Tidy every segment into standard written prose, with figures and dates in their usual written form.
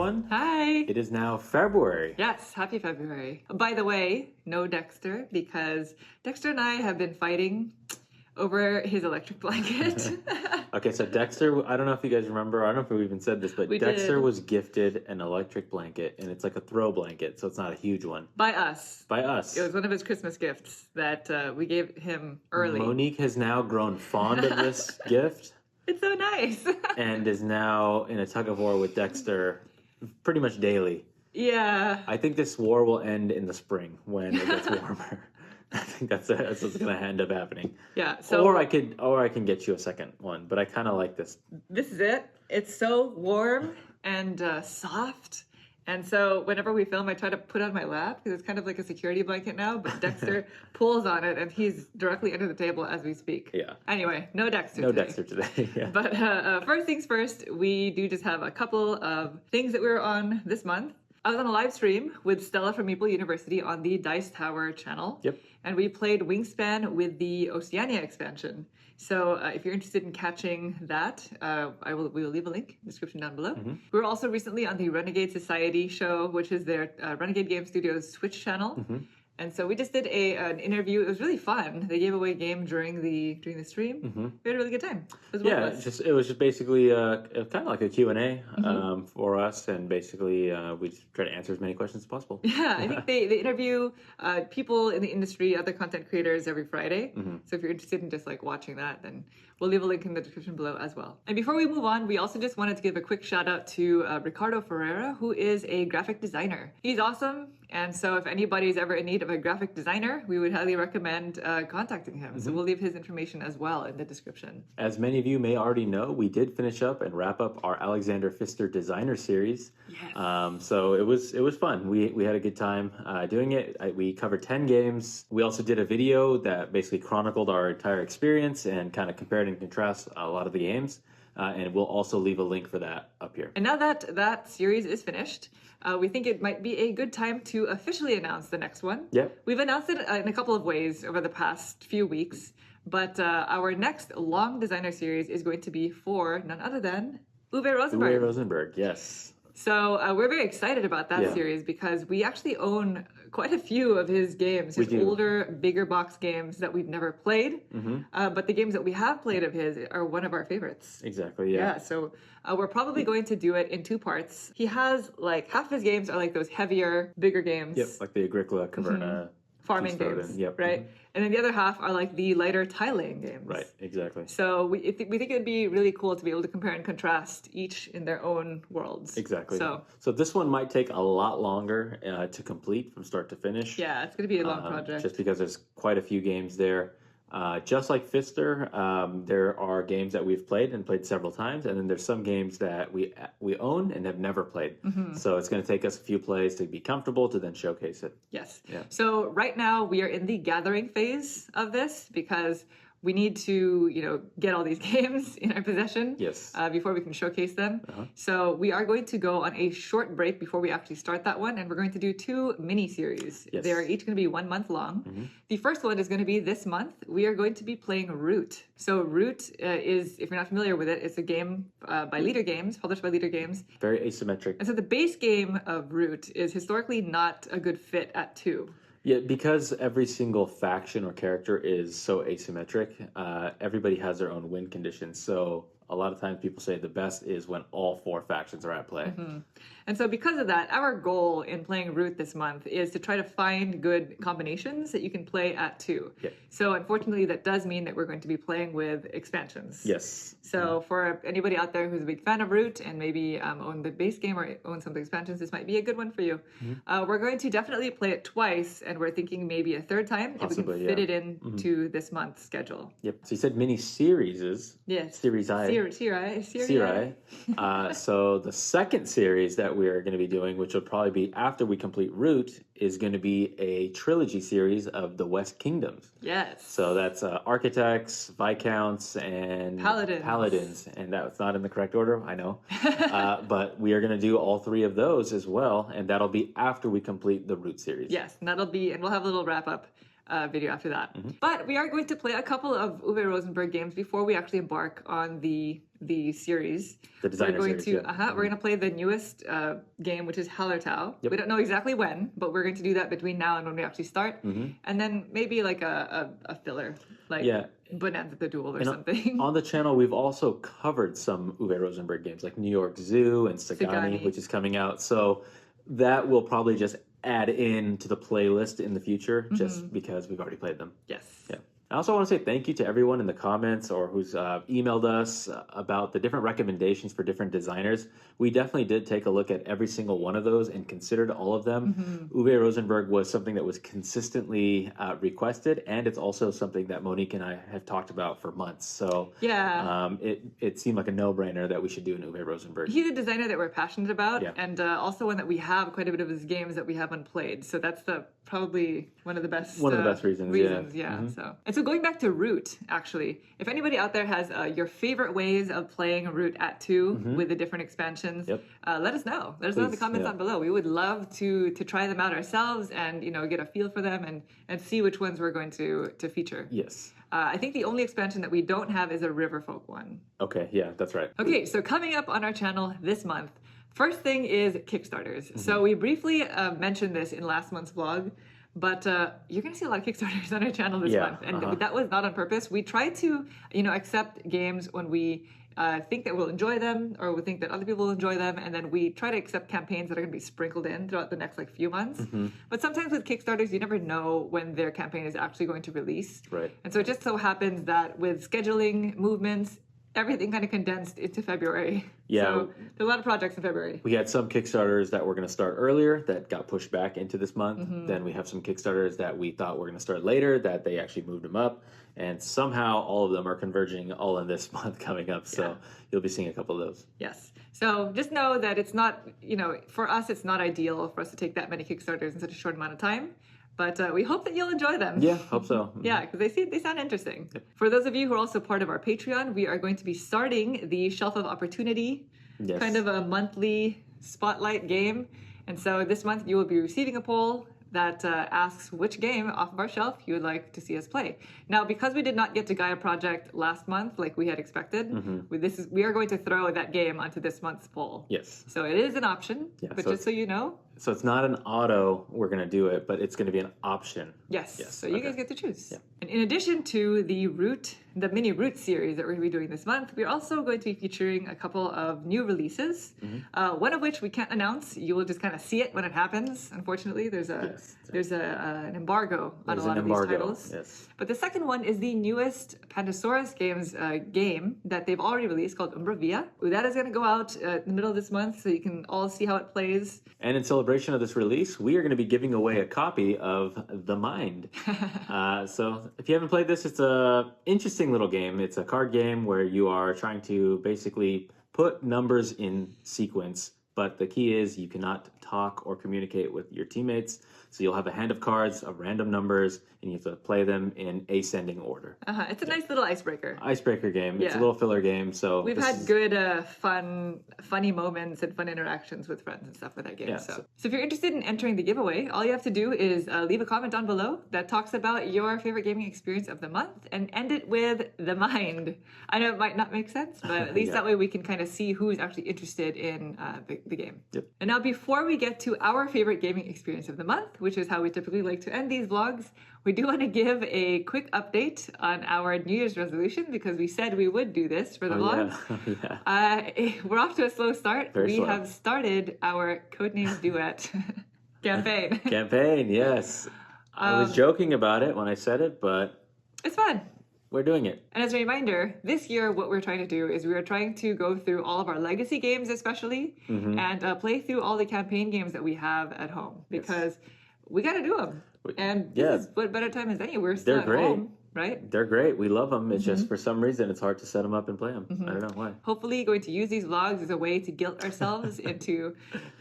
everyone. Hi. It is now February. Yes, happy February. By the way, no Dexter, because Dexter and I have been fighting over his electric blanket. Okay, so Dexter, I don't know if you guys remember, I don't know if we even said this, but We Dexter did. was gifted an electric blanket, and it's like a throw blanket, so it's not a huge one. By us. By us. It was one of his Christmas gifts that we gave him early. Monique has now grown fond of this gift. It's so nice. And is now in a tug of war with Dexter pretty much daily. Yeah. I think this war will end in the spring when it gets warmer. I think that's what's going to end up happening. Yeah. So or I can get you a second one, but I kind of like this. This is it. It's so warm and soft. And so whenever we film, I try to put it on my lap because it's kind of like a security blanket now, but Dexter pulls on it and he's directly under the table as we speak. Yeah. Anyway, no Dexter No today. Dexter today. Yeah. But first things first, we do just have a couple of things that we were on this month. I was on a live stream with Stella from Maple University on the Dice Tower channel. Yep. And we played Wingspan with the Oceania expansion. So if you're interested in catching that, we will leave a link in the description down below. Mm-hmm. We were also recently on the Renegade Society show, which is their Renegade Game Studios Twitch channel. Mm-hmm. And so we just did an interview. It was really fun. They gave away a game during the stream. Mm-hmm. We had a really good time. It was It was just basically kind of like a Q&A for us, and basically we just try to answer as many questions as possible. Yeah, I think they interview people in the industry, other content creators every Friday. Mm-hmm. So if you're interested in just like watching that, then we'll leave a link in the description below as well. And before we move on, we also just wanted to give a quick shout out to Ricardo Ferreira, who is a graphic designer. He's awesome. And so if anybody's ever in need of a graphic designer, we would highly recommend contacting him. So we'll leave his information as well in the description. As many of you may already know, we did finish up and wrap up our Alexander Pfister designer series. Yes. So it was fun. We had a good time doing it. We covered 10 games. We also did a video that basically chronicled our entire experience and kind of compared and contrast a lot of the games. And we'll also leave a link for that up here. And now that that series is finished, we think it might be a good time to officially announce the next one. Yep. We've announced it in a couple of ways over the past few weeks, but our next long designer series is going to be for none other than Uwe Rosenberg. Uwe Rosenberg, yes. So we're very excited about that series because we actually own quite a few of his games, his older, bigger box games that we've never played. But the games that we have played of his are one of our favorites. Exactly, yeah. Yeah, so we're probably going to do it in two parts. He has like half of his games are like those heavier, bigger games. Yep, like the Agricola, Caverna. Farming games, right? And then the other half are like the lighter tile-laying games. Right, exactly. So we think it'd be really cool to be able to compare and contrast each in their own worlds. Exactly. So this one might take a lot longer to complete from start to finish. yeah, it's going to be a long project. Just because there's quite a few games there. Just like Pfister, there are games that we've played several times, and then there's some games that we own and have never played. So it's going to take us a few plays to be comfortable to then showcase it. Yes. Yeah. So right now we are in the gathering phase of this because we need to, get all these games in our possession before we can showcase them. So we are going to go on a short break before we actually start that one, and we're going to do two mini-series. Yes. They're each going to be 1 month long. The first one is going to be this month. We are going to be playing Root. So Root is, if you're not familiar with it, it's a game by Leader Games, published by Leader Games. Very asymmetric. And so the base game of Root is historically not a good fit at 2. Yeah, because every single faction or character is so asymmetric, everybody has their own win conditions. So a lot of times people say the best is when all 4 factions are at play. And so because of that, our goal in playing Root this month is to try to find good combinations that you can play at 2. Yep. So unfortunately, that does mean that we're going to be playing with expansions. Yes. So for anybody out there who's a big fan of Root and maybe own the base game or own some of the expansions, this might be a good one for you. We're going to definitely play it twice, and we're thinking maybe a third time Possibly, if we can fit it into this month's schedule. Yep. So you said mini-series. Yes. Series I. Series. So the second series that we're going to be doing, which will probably be after we complete Root, is going to be a trilogy series of the West Kingdoms. Yes. So that's Architects, Viscounts, and Paladins. And that's not in the correct order, I know. But we are going to do all 3 of those as well, and that'll be after we complete the Root series. Yes, and we'll have a little wrap up video after that. But we are going to play a couple of Uwe Rosenberg games before we actually embark on the series. The designer we're going series, to we're going to play the newest game, which is Hallertau. We don't know exactly when, but we're going to do that between now and when we actually start, and then maybe like a filler, like Bonanza the Duel or something. On the channel, we've also covered some Uwe Rosenberg games, like New York Zoo and Sagani, which is coming out. So that will probably just add in to the playlist in the future, just because we've already played them. Yes. Yeah. I also want to say thank you to everyone in the comments or who's emailed us about the different recommendations for different designers. We definitely did take a look at every single one of those and considered all of them. Uwe Rosenberg was something that was consistently requested, and it's also something that Monique and I have talked about for months. So it seemed like a no-brainer that we should do an Uwe Rosenberg. He's a designer that we're passionate about, and also one that we have quite a bit of his games that we haven't played. So that's probably one of the best reasons. So going back to Root, actually, if anybody out there has your favorite ways of playing Root at 2 with the different expansions, let us know. Let us know in the comments down below. We would love to try them out ourselves and get a feel for them and see which ones we're going to feature. Yes. I think the only expansion that we don't have is a Riverfolk one. Okay, yeah, that's right. Okay, so coming up on our channel this month, first thing is Kickstarters. So we briefly mentioned this in last month's vlog, but you're going to see a lot of Kickstarters on our channel this month, and that was not on purpose. We try to, accept games when we think that we'll enjoy them, or we think that other people will enjoy them, and then we try to accept campaigns that are going to be sprinkled in throughout the next few months. But sometimes with Kickstarters, you never know when their campaign is actually going to release. Right. And so it just so happens that with scheduling movements, everything kind of condensed into February. Yeah. So there are a lot of projects in February. We had some Kickstarters that were going to start earlier that got pushed back into this month. Then we have some Kickstarters that we thought were going to start later that they actually moved them up. And somehow all of them are converging all in this month coming up. So you'll be seeing a couple of those. Yes. So just know that it's not, for us, it's not ideal for us to take that many Kickstarters in such a short amount of time. But we hope that you'll enjoy them. Yeah, hope so. Yeah, because they sound interesting. For those of you who are also part of our Patreon, we are going to be starting the Shelf of Opportunity, kind of a monthly spotlight game. And so this month you will be receiving a poll that asks which game off of our shelf you would like to see us play. Now, because we did not get to Gaia Project last month like we had expected, we are going to throw that game onto this month's poll. Yes. So it is an option, but just so you know. So it's not an auto, we're going to do it, but it's going to be an option. Yes. So you guys get to choose. Yeah. And in addition to the mini Root series that we're going to be doing this month, we're also going to be featuring a couple of new releases, one of which we can't announce. You will just kind of see it when it happens. Unfortunately, there's an embargo on a lot of these titles. Yes. But the second one is the newest Pandasaurus Games game that they've already released called Umbra Via. That is going to go out in the middle of this month, so you can all see how it plays. And in celebration of this release, we are going to be giving away a copy of The Mind. So if you haven't played this, it's an interesting little game. It's a card game where you are trying to basically put numbers in sequence, but the key is you cannot talk or communicate with your teammates. So you'll have a hand of cards of random numbers, and you have to play them in ascending order. It's a nice little icebreaker. Icebreaker game. It's a little filler game. So we've had good, funny moments and fun interactions with friends and stuff with that game. Yeah, so if you're interested in entering the giveaway, all you have to do is leave a comment down below that talks about your favorite gaming experience of the month and end it with The Mind. I know it might not make sense, but at least that way we can kind of see who's actually interested in the game. Yep. And now before we get to our favorite gaming experience of the month, which is how we typically like to end these vlogs, we do want to give a quick update on our New Year's resolution because we said we would do this for the vlog. We're off to a slow start. We have started our Codenames Duet campaign. Yes. I was joking about it when I said it, but it's fun. We're doing it. And as a reminder, this year what we're trying to do is we are trying to go through all of our legacy games especially and play through all the campaign games that we have at home because we got to do them. And this is what better time is any. We're still at home, right? They're great. We love them. It's just for some reason it's hard to set them up and play them. I don't know why. Hopefully going to use these vlogs as a way to guilt ourselves into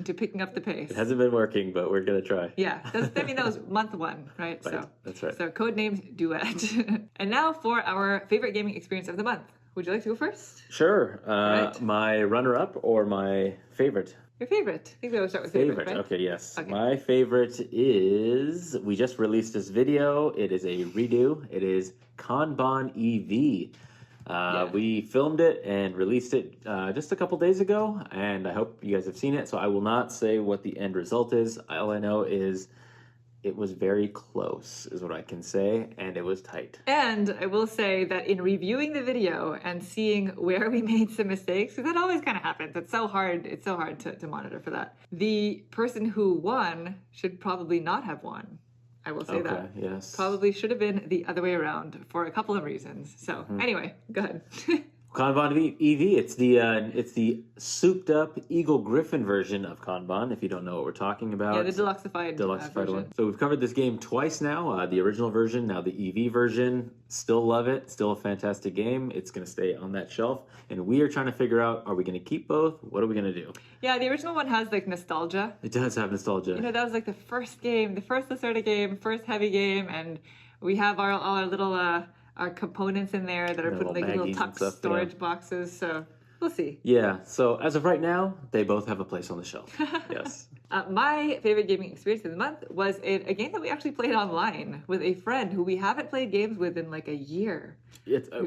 picking up the pace. It hasn't been working, but we're going to try. Yeah. That was month 1, right? So that's right. So Codenames Duet. And now for our favorite gaming experience of the month. Would you like to go first? Sure. My runner-up or my favorite? Your favorite. I think we will start with Favorite. right? Okay, yes. Okay. My favorite is, we just released this video. It is a redo. It is Kanban EV. We filmed it and released it just a couple days ago, and I hope you guys have seen it. So I will not say what the end result is. All I know is it was very close, is what I can say, and it was tight. And I will say that in reviewing the video and seeing where we made some mistakes, because that always kind of happens. It's so hard to monitor for that. The person who won should probably not have won. I will say that. Yes. Probably should have been the other way around for a couple of reasons. So anyway, go ahead. Kanban EV, it's the souped up Eagle Griffin version of Kanban, if you don't know what we're talking about. Yeah, the deluxified version. One. So we've covered this game twice now, the original version, now the EV version. Still love it, still a fantastic game. It's going to stay on that shelf, and we are trying to figure out, are we going to keep both? What are we going to do? Yeah, the original one has like nostalgia. It does have nostalgia. You know, that was like the first game, the first Lacerda game, first heavy game, and we have all our little our components in there that are put in like little tucked storage boxes. So we'll see. Yeah. So as of right now, they both have a place on the shelf. Yes. My favorite gaming experience of the month was a game that we actually played online with a friend who we haven't played games with in like a year.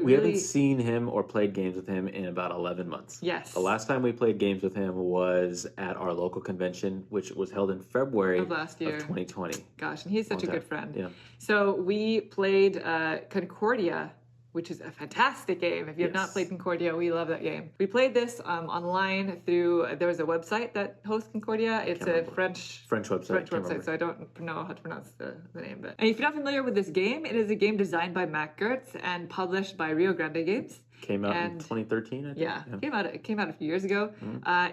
We haven't seen him or played games with him in about 11 months. Yes. The last time we played games with him was at our local convention, which was held in February of last year, of 2020. Gosh, and he's such a good friend. Yeah. So we played Concordia, which is a fantastic game. If you have not played Concordia, we love that game. We played this online through, there was a website that hosts Concordia. It's a French website, so I don't know how to pronounce the name. But and if you're not familiar with this game, it is a game designed by Matt Gertz and published by Rio Grande Games. Came out in 2013, I think. Yeah, it came out a few years ago.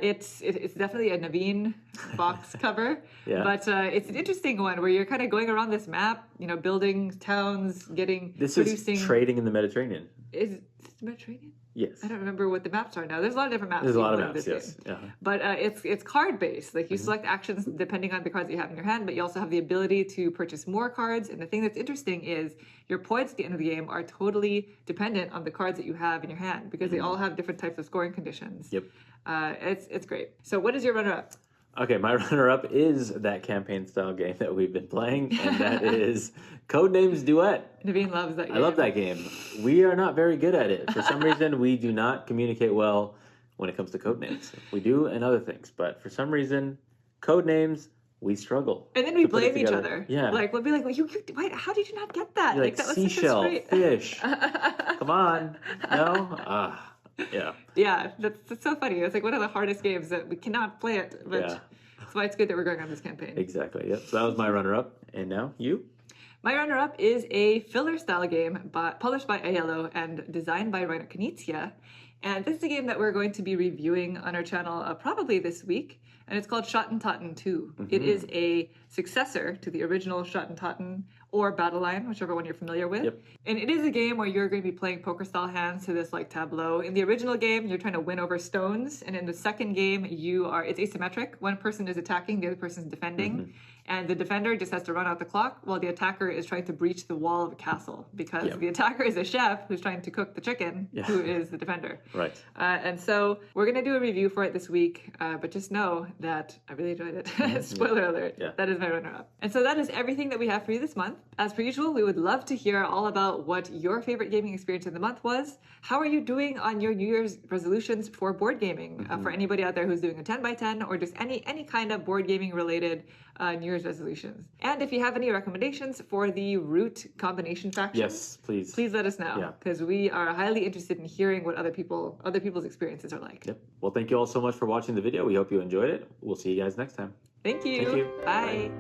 It's definitely a Naveen box cover, but it's an interesting one where you're kind of going around this map, you know, building towns, producing. Is trading in the Mediterranean. Is it the Mediterranean? Yes. I don't remember what the maps are now. There's a lot of different maps. There's a lot of maps, yes. But it's card based. Like you select actions depending on the cards that you have in your hand, but you also have the ability to purchase more cards. And the thing that's interesting is your points at the end of the game are totally dependent on the cards that you have in your hand because they all have different types of scoring conditions. Yep. It's great. So what is your runner-up? Okay, my runner-up is that campaign-style game that we've been playing, and that is Codenames Duet. Naveen loves that game. I love that game. We are not very good at it. For some reason, we do not communicate well when it comes to codenames. We do in other things, but for some reason, codenames, we struggle. And then we blame each other. Yeah. Like, we'll be like, wait, how did you not get that? You're like that was seashell, such a great... fish. Come on. No? Yeah. Yeah, that's so funny. It's like one of the hardest games that we cannot play it, but that's why it's good that we're going on this campaign. Exactly. Yep. So that was my runner-up, and now you. My runner-up is a filler-style game published by Aiello and designed by Rainer Knizia. And this is a game that we're going to be reviewing on our channel probably this week, and it's called Schottentotten 2. It is a successor to the original Schottentotten or Battle Line, whichever one you're familiar with. Yep. And it is a game where you're going to be playing poker-style hands to this like tableau. In the original game, you're trying to win over stones, and in the second game, it's asymmetric. One person is attacking, the other person is defending. And the defender just has to run out the clock while the attacker is trying to breach the wall of a castle because the attacker is a chef who's trying to cook the chicken, who is the defender. Right. And so we're going to do a review for it this week, but just know that I really enjoyed it. Spoiler alert. Yeah. That is my runner-up. And so that is everything that we have for you this month. As per usual, we would love to hear all about what your favorite gaming experience of the month was. How are you doing on your New Year's resolutions for board gaming? For anybody out there who's doing a 10x10 or just any kind of board gaming related New Year's resolutions. And if you have any recommendations for the root combination faction, yes, please let us know because we are highly interested in hearing what other people's experiences are like. Yep. Well, thank you all so much for watching the video. We hope you enjoyed it. We'll see you guys next time. Thank you. Thank you. Bye.